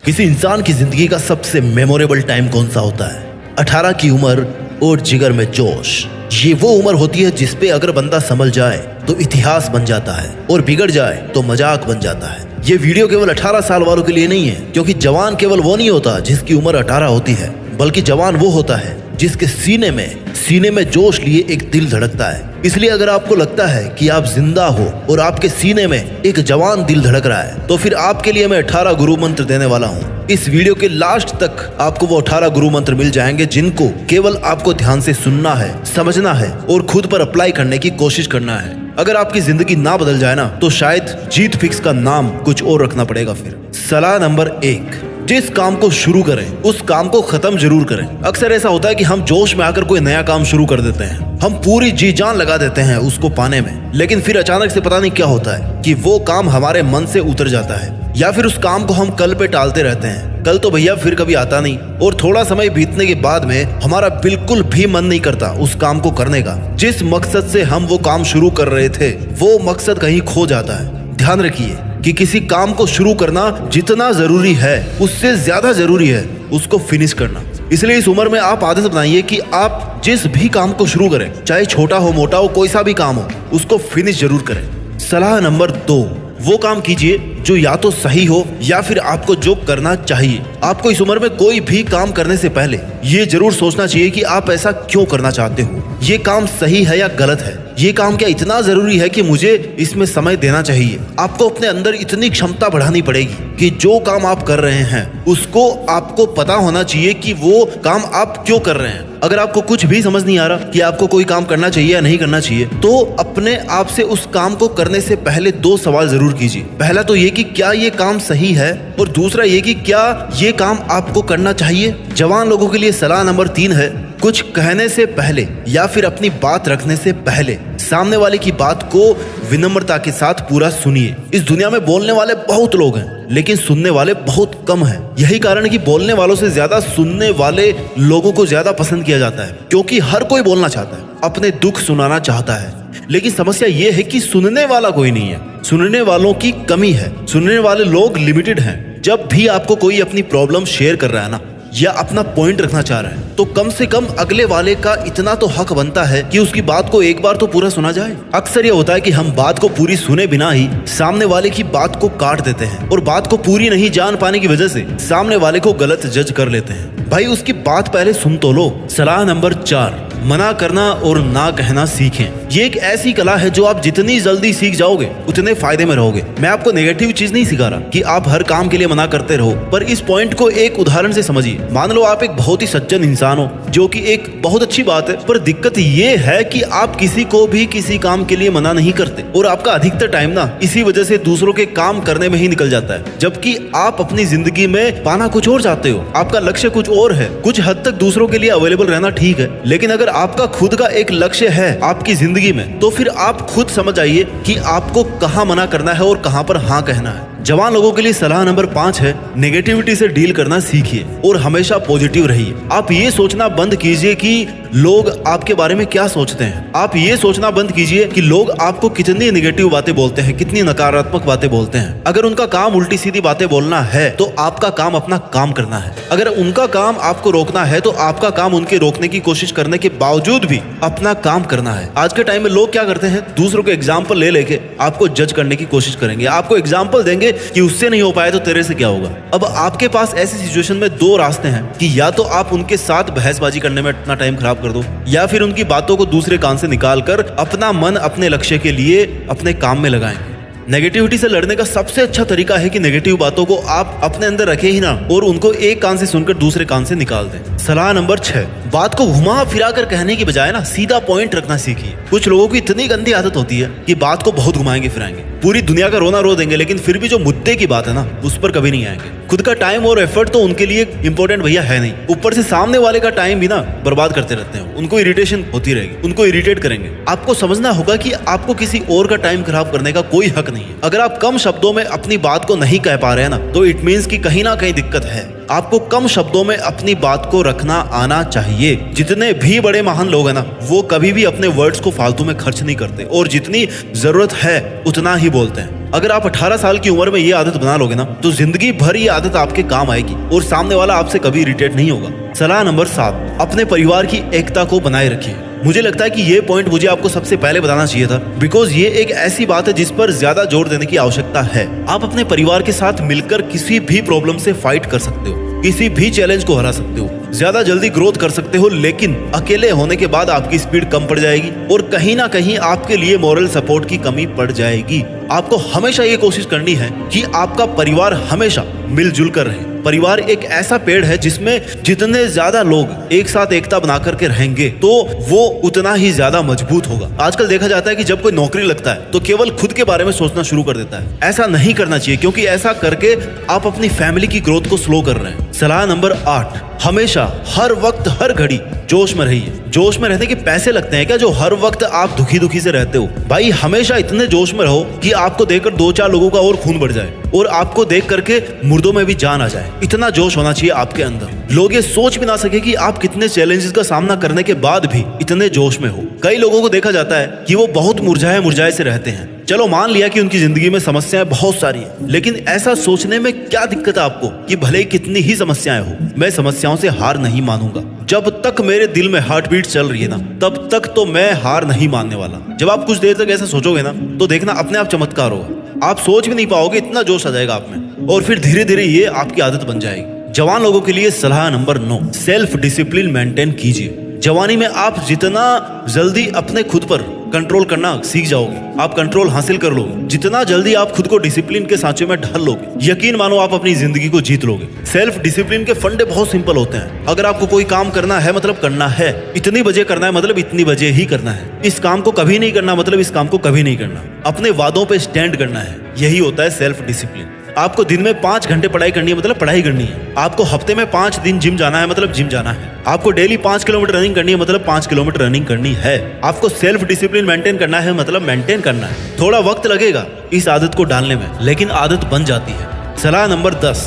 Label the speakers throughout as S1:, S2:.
S1: किसी इंसान की जिंदगी का सबसे मेमोरेबल टाइम कौन सा होता है? 18 की उम्र और जिगर में जोश। ये वो उम्र होती है जिसपे अगर बंदा संभल जाए तो इतिहास बन जाता है और बिगड़ जाए तो मजाक बन जाता है। ये वीडियो केवल 18 साल वालों के लिए नहीं है, क्योंकि जवान केवल वो नहीं होता जिसकी उम्र 18 होती है, बल्कि जवान वो होता है जिसके सीने में जोश लिए एक दिल धड़कता है। इसलिए अगर आपको लगता है कि आप जिंदा हो और आपके सीने में एक जवान दिल धड़क रहा है, तो फिर आपके लिए मैं 18 गुरु मंत्र देने वाला हूँ। इस वीडियो के लास्ट तक आपको वो 18 गुरु मंत्र मिल जाएंगे जिनको केवल आपको ध्यान से सुनना है, समझना है और खुद पर अप्लाई करने की कोशिश करना है। अगर आपकी जिंदगी ना बदल जाए ना, तो शायद जीत फिक्स का नाम कुछ और रखना पड़ेगा। फिर सलाह नंबर 1, जिस काम को शुरू करें उस काम को खत्म जरूर करें। अक्सर ऐसा होता है कि हम जोश में आकर कोई नया काम शुरू कर देते हैं, हम पूरी जी जान लगा देते हैं उसको पाने में, लेकिन फिर अचानक से पता नहीं क्या होता है कि वो काम हमारे मन से उतर जाता है, या फिर उस काम को हम कल पे टालते रहते हैं। कल तो भैया फिर कभी आता नहीं, और थोड़ा समय बीतने के बाद में हमारा बिल्कुल भी मन नहीं करता उस काम को करने का। जिस मकसद से हम वो काम शुरू कर रहे थे, वो मकसद कहीं खो जाता है। ध्यान रखिए कि किसी काम को शुरू करना जितना जरूरी है उससे ज्यादा जरूरी है उसको फिनिश करना। इसलिए इस उम्र में आप आदत बनाइए कि आप जिस भी काम को शुरू करें, चाहे छोटा हो मोटा हो, कोई सा भी काम हो, उसको फिनिश जरूर करें। सलाह नंबर 2, वो काम कीजिए जो या तो सही हो या फिर आपको जो करना चाहिए। आपको इस उम्र में कोई भी काम करने से पहले ये जरूर सोचना चाहिए कि आप ऐसा क्यों करना चाहते हो, ये काम सही है या गलत है, ये काम क्या इतना जरूरी है कि मुझे इसमें समय देना चाहिए। आपको अपने अंदर इतनी क्षमता बढ़ानी पड़ेगी कि जो काम आप कर रहे हैं उसको आपको पता होना चाहिए कि वो काम आप क्यों कर रहे हैं। अगर आपको कुछ भी समझ नहीं आ रहा कि आपको कोई काम करना चाहिए या नहीं करना चाहिए, तो अपने आप से उस काम को करने से पहले 2 सवाल जरूर कीजिए। पहला तो ये कि क्या ये काम सही है, और दूसरा ये कि क्या ये काम आपको करना चाहिए। जवान लोगों के लिए सलाह नंबर 3 है, कुछ कहने से पहले या फिर अपनी बात रखने से पहले सामने वाले की बात को विनम्रता के साथ पूरा सुनिए। इस दुनिया में बोलने वाले बहुत लोग हैं, लेकिन सुनने वाले बहुत कम हैं। यही कारण है कि बोलने वालों से ज्यादा सुनने वाले लोगों को ज्यादा पसंद किया जाता है, क्योंकि हर कोई बोलना चाहता है, अपने दुख सुनाना चाहता है। लेकिन समस्या ये है कि सुनने वाला कोई नहीं है, सुनने वालों की कमी है, सुनने वाले लोग लिमिटेड हैं। जब भी आपको कोई अपनी प्रॉब्लम शेयर कर रहा है ना, या अपना पॉइंट रखना चाह रहा है, तो कम से कम अगले वाले का इतना तो हक बनता है कि उसकी बात को एक बार तो पूरा सुना जाए। अक्सर ये होता है कि हम बात को पूरी सुने बिना ही सामने वाले की बात को काट देते हैं, और बात को पूरी नहीं जान पाने की वजह से सामने वाले को गलत जज कर लेते हैं। भाई उसकी बात पहले सुन तो लो। सलाह नंबर 4, मना करना और ना कहना सीखें। ये एक ऐसी कला है जो आप जितनी जल्दी सीख जाओगे उतने फायदे में रहोगे। मैं आपको नेगेटिव चीज नहीं सिखा रहा कि आप हर काम के लिए मना करते रहो, पर इस पॉइंट को एक उदाहरण से समझिए। मान लो आप एक बहुत ही सज्जन इंसान हो, जो कि एक बहुत अच्छी बात है, पर दिक्कत ये है कि आप किसी को भी किसी काम के लिए मना नहीं करते, और आपका अधिकतर टाइम ना इसी वजह से दूसरों के काम करने में ही निकल जाता है, जबकि आप अपनी जिंदगी में पाना कुछ और चाहते हो। आपका लक्ष्य कुछ और है। कुछ हद तक दूसरों के लिए अवेलेबल रहना ठीक है, लेकिन अगर आपका खुद का एक लक्ष्य है आपकी जिंदगी में, तो फिर आप खुद समझ आइए कि आपको कहाँ मना करना है और कहाँ पर हाँ कहना है। जवान लोगों के लिए सलाह नंबर 5 है, नेगेटिविटी से डील करना सीखिए और हमेशा पॉजिटिव रहिए। आप ये सोचना बंद कीजिए कि लोग आपके बारे में क्या सोचते हैं। आप ये सोचना बंद कीजिए कि लोग आपको कितनी नेगेटिव बातें बोलते हैं, कितनी नकारात्मक बातें बोलते हैं। अगर उनका काम उल्टी सीधी बातें बोलना है, तो आपका काम अपना काम करना है। अगर उनका काम आपको रोकना है, तो आपका काम उनके रोकने की कोशिश करने के बावजूद भी अपना काम करना है। आज के टाइम में लोग क्या करते हैं, दूसरों के एग्जाम्पल ले लेके आपको जज करने की कोशिश करेंगे। आपको एग्जाम्पल देंगे कि उससे नहीं हो पाया तो तेरे से क्या होगा। अब आपके पास ऐसी सिचुएशन में 2 रास्ते हैं कि या तो आप उनके साथ बहसबाजी करने में अपना टाइम खराब कर दो, या फिर उनकी बातों को दूसरे कान से निकालकर अपना मन अपने लक्ष्य के लिए अपने काम में लगाएंगे। नेगेटिविटी से लड़ने का सबसे अच्छा तरीका है कि नेगेटिव बातों को आप अपने अंदर रखे ही ना, और उनको एक कान से सुनकर दूसरे कान से निकाल दें। सलाह नंबर 6, बात को घुमा फिरा कर कहने की बजाय ना सीधा पॉइंट रखना सीखिए। कुछ लोगों की इतनी गंदी आदत होती है कि बात को बहुत घुमाएंगे फिराएंगे, पूरी दुनिया का रोना रो देंगे, लेकिन फिर भी जो मुद्दे की बात है ना उस पर कभी नहीं आएंगे। खुद का टाइम और एफर्ट तो उनके लिए इंपॉर्टेंट भैया है नहीं, ऊपर से सामने वाले का टाइम भी ना बर्बाद करते रहते हैं। उनको इरिटेशन होती रहेगी, उनको इरिटेट करेंगे। आपको समझना होगा कि आपको किसी और का टाइम खराब करने का कोई हक नहीं है। अगर आप कम शब्दों में अपनी बात को नहीं कह पा रहे हैं ना, तो इट मीन्स कि कहीं ना कहीं दिक्कत है। आपको कम शब्दों में अपनी बात को रखना आना चाहिए। जितने भी बड़े महान लोग हैं ना, वो कभी भी अपने वर्ड्स को फालतू में खर्च नहीं करते, और जितनी जरूरत है उतना ही बोलते हैं। अगर आप 18 साल की उम्र में ये आदत बना लोगे ना तो जिंदगी भर ये आदत आपके काम आएगी और सामने वाला आपसे कभी इरिटेट नहीं होगा। सलाह नंबर 7, अपने परिवार की एकता को बनाए रखिए। मुझे लगता है कि ये पॉइंट मुझे आपको सबसे पहले बताना चाहिए था, बिकॉज ये एक ऐसी बात है जिस पर ज्यादा जोर देने की आवश्यकता है। आप अपने परिवार के साथ मिलकर किसी भी प्रॉब्लम से फाइट कर सकते हो, किसी भी चैलेंज को हरा सकते हो, ज्यादा जल्दी ग्रोथ कर सकते हो, लेकिन अकेले होने के बाद आपकी स्पीड कम पड़ जाएगी और कहीं ना कहीं आपके लिए मॉरल सपोर्ट की कमी पड़ जाएगी। आपको हमेशा ये कोशिश करनी है कि आपका परिवार हमेशा मिलजुल कर रहे। परिवार एक ऐसा पेड़ है जिसमें जितने ज्यादा लोग एक साथ एकता बना करके रहेंगे तो वो उतना ही ज्यादा मजबूत होगा। आजकल देखा जाता है कि जब कोई नौकरी लगता है तो केवल खुद के बारे में सोचना शुरू कर देता है। ऐसा नहीं करना चाहिए, क्योंकि ऐसा करके आप अपनी फैमिली की ग्रोथ को स्लो कर रहे हैं। सलाह नंबर 8, हमेशा हर वक्त हर घड़ी जोश में रहिए। जोश में रहने के पैसे लगते हैं क्या जो हर वक्त आप दुखी दुखी से रहते हो? भाई हमेशा इतने जोश में रहो कि आपको देखकर 2-4 लोगों का और खून बढ़ जाए और आपको देख करके मुर्दों में भी जान आ जाए। इतना जोश होना चाहिए आपके अंदर, लोग ये सोच भी ना सके कि आप कितने चैलेंजेस का सामना करने के बाद भी इतने जोश में हो। कई लोगों को देखा जाता है कि वो बहुत मुरझाए से रहते हैं। चलो मान लिया कि उनकी जिंदगी में समस्याएं बहुत सारी हैं, लेकिन ऐसा सोचने में क्या दिक्कत है आपको कि भले ही कितनी ही समस्याएं हो, मैं समस्याओं से हार नहीं मानूंगा। जब तक मेरे दिल में हार्ट बीट चल रही है ना, तब तक तो मैं हार नहीं मानने वाला। जब आप कुछ देर तक ऐसा सोचोगे ना तो देखना अपने आप चमत्कार होगा। आप सोच भी नहीं पाओगे, इतना जोश आ जाएगा आप में और फिर धीरे धीरे ये आपकी आदत बन जाएगी। जवान लोगों के लिए सलाह नंबर 9, सेल्फ डिसिप्लिन मेंटेन कीजिए। जवानी में आप जितना जल्दी अपने खुद पर कंट्रोल करना सीख जाओगे, आप कंट्रोल हासिल कर लोगे, जितना जल्दी आप खुद को डिसिप्लिन के सांचे में ढल लोगे, यकीन मानो आप अपनी जिंदगी को जीत लोगे। सेल्फ डिसिप्लिन के फंडे बहुत सिंपल होते हैं। अगर आपको कोई काम करना है मतलब करना है, इतनी बजे करना है मतलब इतनी बजे ही करना है, इस काम को कभी नहीं करना मतलब इस काम को कभी नहीं करना, अपने वादों पे स्टैंड करना है, यही होता है सेल्फ डिसिप्लिन। आपको दिन में 5 घंटे पढ़ाई करनी है मतलब पढ़ाई करनी है, आपको हफ्ते में 5 दिन जिम जाना है मतलब जिम जाना है, आपको डेली 5 किलोमीटर रनिंग करनी है मतलब 5 किलोमीटर रनिंग करनी है। आपको सेल्फ डिसिप्लिन मेंटेन करना है मतलब मेंटेन करना है। थोड़ा वक्त लगेगा इस आदत को डालने में, लेकिन आदत बन जाती है। सलाह नंबर 10,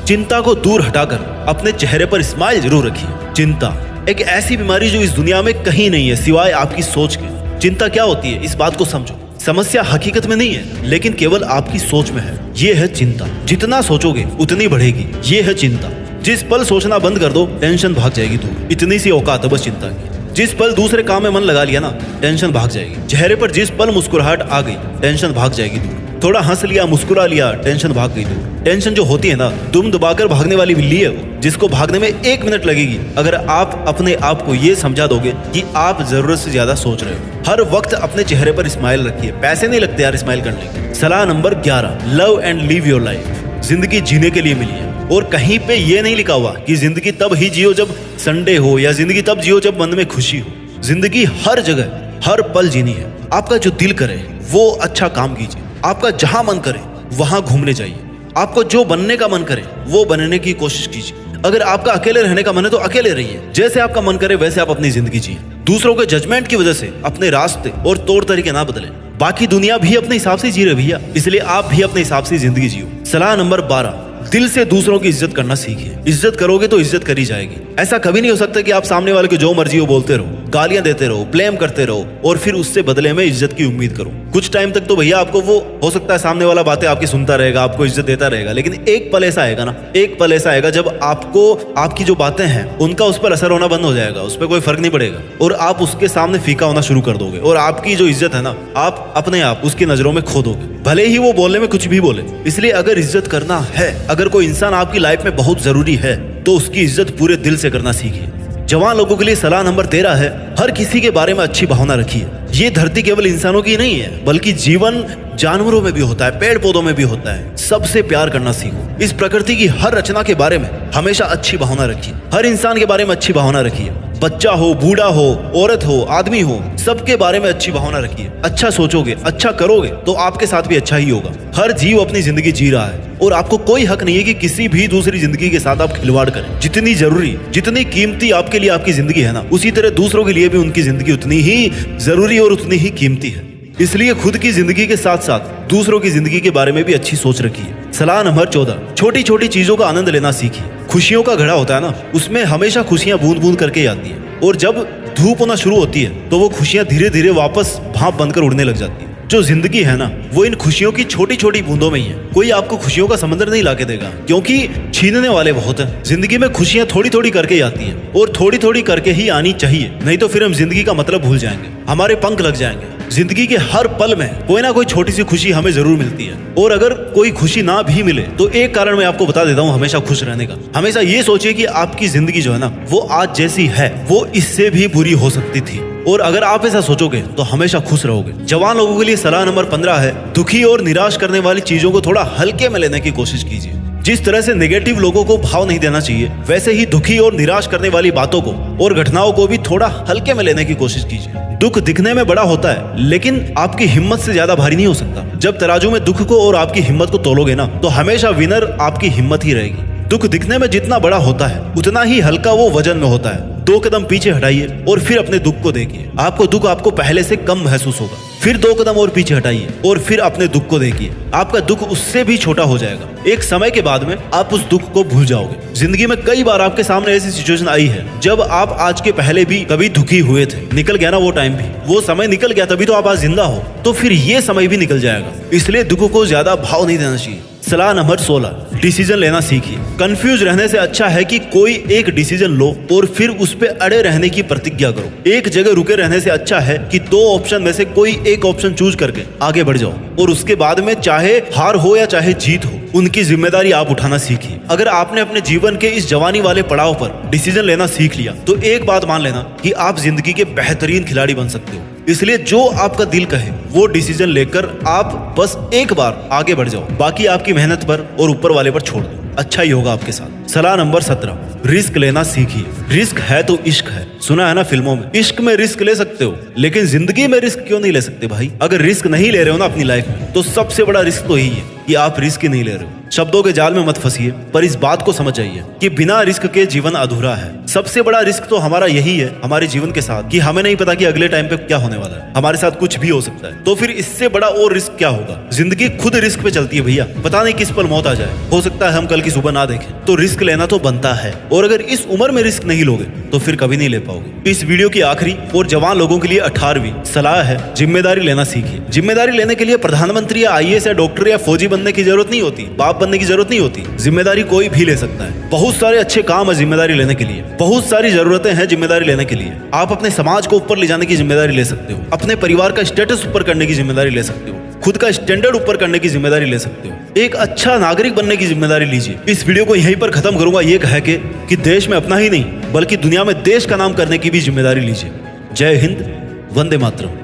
S1: चिंता को दूर हटाकर अपने चेहरे पर स्माइल जरूर रखिए। चिंता एक ऐसी बीमारी जो इस दुनिया में कहीं नहीं है सिवाय आपकी सोच के। चिंता क्या होती है इस बात को समझो। समस्या हकीकत में नहीं है, लेकिन केवल आपकी सोच में है। ये है चिंता। जितना सोचोगे उतनी बढ़ेगी, ये है चिंता। जिस पल सोचना बंद कर दो टेंशन भाग जाएगी दूर। इतनी सी औकात है बस चिंता की। जिस पल दूसरे काम में मन लगा लिया ना, टेंशन भाग जाएगी। चेहरे पर जिस पल मुस्कुराहट आ गई, टेंशन भाग जाएगी दूर। थोड़ा हंस लिया, मुस्कुरा लिया, टेंशन भाग गई दूर। टेंशन जो होती है ना, दुम दबाकर भागने वाली बिल्ली है वो, जिसको भागने में 1 मिनट लगेगी अगर आप अपने आप को ये समझा दोगे कि आप जरूरत से ज्यादा सोच रहे हो। हर वक्त अपने चेहरे पर स्माइल रखिए, पैसे नहीं लगते यार स्माइल करने के। सलाह number 11, love and live your life. जिंदगी जीने के लिए मिली है और कहीं पे ये नहीं लिखा हुआ कि जिंदगी तब ही जियो जब संडे हो या जिंदगी तब जियो जब मन में खुशी हो। जिंदगी हर जगह हर पल जीनी है। आपका जो दिल करे वो अच्छा काम कीजिए, आपका जहां मन करे वहां घूमने जाइए, आपको जो बनने का मन करे वो बनने की कोशिश कीजिए। अगर आपका अकेले रहने का मन है तो अकेले रहिए, जैसे आपका मन करे वैसे आप अपनी जिंदगी जिए। दूसरों के जजमेंट की वजह से अपने रास्ते और तौर तरीके ना बदलें। बाकी दुनिया भी अपने हिसाब से जी रही भैया, इसलिए आप भी अपने हिसाब से जिंदगी जियो। सलाह नंबर 12, दिल से दूसरों की इज्जत करना सीखिए। इज्जत करोगे तो इज्जत करी जाएगी। ऐसा कभी नहीं हो सकता कि आप सामने वाले को जो मर्जी हो बोलते रहो, गालियां देते रहो, ब्लेम करते रहो और फिर उससे बदले में इज्जत की उम्मीद करो। कुछ टाइम तक तो भैया आपको वो हो सकता है सामने वाला बातें आपकी सुनता रहेगा, आपको इज्जत देता रहेगा, लेकिन एक पल ऐसा आएगा ना, एक पल ऐसा आएगा जब आपको आपकी जो बातें हैं उनका उस पर असर होना बंद हो जाएगा, उस पर कोई फर्क नहीं पड़ेगा और आप उसके सामने फीका होना शुरू कर दोगे और आपकी जो इज्जत है ना, आप अपने आप उसकी नजरों में खो दोगे, भले ही वो बोलने में कुछ भी बोले। इसलिए अगर इज्जत करना है, अगर कोई इंसान आपकी लाइफ में बहुत जरूरी है तो उसकी इज्जत पूरे दिल से करना सीखिए। जवान लोगों के लिए सलाह नंबर 13 है, हर किसी के बारे में अच्छी भावना रखिए। ये धरती केवल इंसानों की नहीं है, बल्कि जीवन जानवरों में भी होता है, पेड़ पौधों में भी होता है। सबसे प्यार करना सीखो। इस प्रकृति की हर रचना के बारे में हमेशा अच्छी भावना रखिए। हर इंसान के बारे में अच्छी भावना रखिए। बच्चा हो, बूढ़ा हो, औरत हो, आदमी हो, सबके बारे में अच्छी भावना रखिए। अच्छा सोचोगे, अच्छा करोगे तो आपके साथ भी अच्छा ही होगा। हर जीव अपनी जिंदगी जी रहा है और आपको कोई हक नहीं है कि किसी भी दूसरी जिंदगी के साथ आप खिलवाड़ करें। जितनी जरूरी, जितनी कीमती आपके लिए आपकी जिंदगी है ना, उसी तरह दूसरों के लिए भी उनकी जिंदगी उतनी ही जरूरी और उतनी ही कीमती है। इसलिए खुद की जिंदगी के साथ साथ दूसरों की जिंदगी के बारे में भी अच्छी सोच रखिए। सलाह नंबर 14, छोटी छोटी चीजों का आनंद लेना सीखिए। खुशियों का घड़ा होता है ना, उसमें हमेशा खुशियां बूंद बूंद करके आती है और जब धूप होना शुरू होती है तो वो खुशियां धीरे धीरे वापस भाप बनकर उड़ने लग जाती है।
S2: जो जिंदगी है ना, वो इन खुशियों की छोटी छोटी बूंदों में ही है। कोई आपको खुशियों का समंदर नहीं लाके देगा, क्योंकि छीनने वाले बहुत हैं। जिंदगी में खुशियां थोड़ी थोड़ी करके ही आती हैं, और थोड़ी थोड़ी करके ही आनी चाहिए, नहीं तो फिर हम जिंदगी का मतलब भूल जाएंगे, हमारे पंख लग जाएंगे। जिंदगी के हर पल में कोई ना कोई छोटी सी खुशी हमें जरूर मिलती है, और अगर कोई खुशी ना भी मिले तो एक कारण मैं आपको बता देता हूँ हमेशा खुश रहने का। हमेशा ये सोचिए कि आपकी जिंदगी जो है ना, वो आज जैसी है वो इससे भी बुरी हो सकती थी, और अगर आप ऐसा सोचोगे तो हमेशा खुश रहोगे। जवान लोगों के लिए सलाह नंबर 15 है, दुखी और निराश करने वाली चीजों को थोड़ा हल्के में लेने की कोशिश कीजिए। जिस तरह से नेगेटिव लोगों को भाव नहीं देना चाहिए, वैसे ही दुखी और निराश करने वाली बातों को और घटनाओं को भी थोड़ा हल्के में लेने की कोशिश कीजिए। दुख दिखने में बड़ा होता है, लेकिन आपकी हिम्मत से ज्यादा भारी नहीं हो सकता। जब तराजू में दुख को और आपकी हिम्मत को तोलोगे ना, तो हमेशा विनर आपकी हिम्मत ही रहेगी। दुख दिखने में जितना बड़ा होता है, उतना ही हल्का वो वजन में होता है। 2 कदम पीछे हटाइए और फिर अपने दुख को देखिए। आपको दुख आपको पहले से कम महसूस होगा। फिर 2 कदम और पीछे हटाइए और फिर अपने दुख को देखिए। आपका दुख उससे भी छोटा हो जाएगा। एक समय के बाद में आप उस दुख को भूल जाओगे। जिंदगी में कई बार आपके सामने ऐसी सिचुएशन आई है जब आप आज के पहले भी कभी दुखी हुए थे। निकल गया ना वो टाइम भी, वो समय निकल गया, तभी तो आप आज जिंदा हो। तो फिर ये समय भी निकल जाएगा, इसलिए दुख को ज्यादा भाव नहीं देना चाहिए। सलाह नंबर 16, डिसीजन लेना सीखिए। कंफ्यूज रहने से अच्छा है कि कोई एक डिसीजन लो और फिर उस पे अड़े रहने की प्रतिज्ञा करो। एक जगह रुके रहने से अच्छा है कि 2 ऑप्शन में से कोई एक ऑप्शन चूज करके आगे बढ़ जाओ, और उसके बाद में चाहे हार हो या चाहे जीत हो, उनकी जिम्मेदारी आप उठाना सीखिए। अगर आपने अपने जीवन के इस जवानी वाले पड़ाव पर डिसीजन लेना सीख लिया, तो एक बात मान लेना कि आप जिंदगी के बेहतरीन खिलाड़ी बन सकते हो। इसलिए जो आपका दिल कहे वो डिसीजन लेकर आप बस एक बार आगे बढ़ जाओ। बाकी आपकी मेहनत पर और ऊपर वाले पर छोड़ दो, अच्छा ही होगा आपके साथ। सलाह नंबर 17, रिस्क लेना सीखिए। रिस्क है तो इश्क है, सुना है ना फिल्मों में। इश्क में रिस्क ले सकते हो, लेकिन जिंदगी में रिस्क क्यों नहीं ले सकते भाई? अगर रिस्क नहीं ले रहे हो ना अपनी लाइफ में, तो सबसे बड़ा रिस्क तो यही है कि आप रिस्क ही नहीं ले रहे हो। शब्दों के जाल में मत फंसिए, पर इस बात को समझ जाइए कि बिना रिस्क के जीवन अधूरा है। सबसे बड़ा रिस्क तो हमारा यही है हमारे जीवन के साथ, कि हमें नहीं पता कि अगले टाइम पे क्या होने वाला है, हमारे साथ कुछ भी हो सकता है। तो फिर इससे बड़ा और रिस्क क्या होगा? जिंदगी खुद रिस्क पे चलती है भैया, पता नहीं किस पल मौत आ जाए, हो सकता है हम कल की सुबह ना देखें। तो रिस्क लेना तो बनता है, और अगर इस उम्र में रिस्क नहीं लोगे तो फिर कभी नहीं ले पाओगे। इस वीडियो की आखिरी और जवान लोगों के लिए 18वीं सलाह है, जिम्मेदारी लेना सीखिए। जिम्मेदारी लेने के लिए प्रधानमंत्री या IAS या डॉक्टर या फौजी बनने की जरूरत नहीं होती, बाप बनने की जरूरत नहीं होती। जिम्मेदारी कोई भी ले सकता है। बहुत सारे अच्छे काम है जिम्मेदारी लेने के लिए, बहुत सारी जरूरतें हैं जिम्मेदारी लेने के लिए। आप अपने समाज को ऊपर ले जाने की जिम्मेदारी ले सकते हो, अपने परिवार का स्टेटस ऊपर करने की जिम्मेदारी ले सकते हो, खुद का स्टैंडर्ड ऊपर करने की जिम्मेदारी ले सकते हो, एक अच्छा नागरिक बनने की जिम्मेदारी लीजिए। इस वीडियो को यहीं पर खत्म करूंगा ये कह के कि देश में अपना ही नहीं बल्कि दुनिया में देश का नाम करने की भी जिम्मेदारी लीजिए। जय हिंद, वंदे मातरम।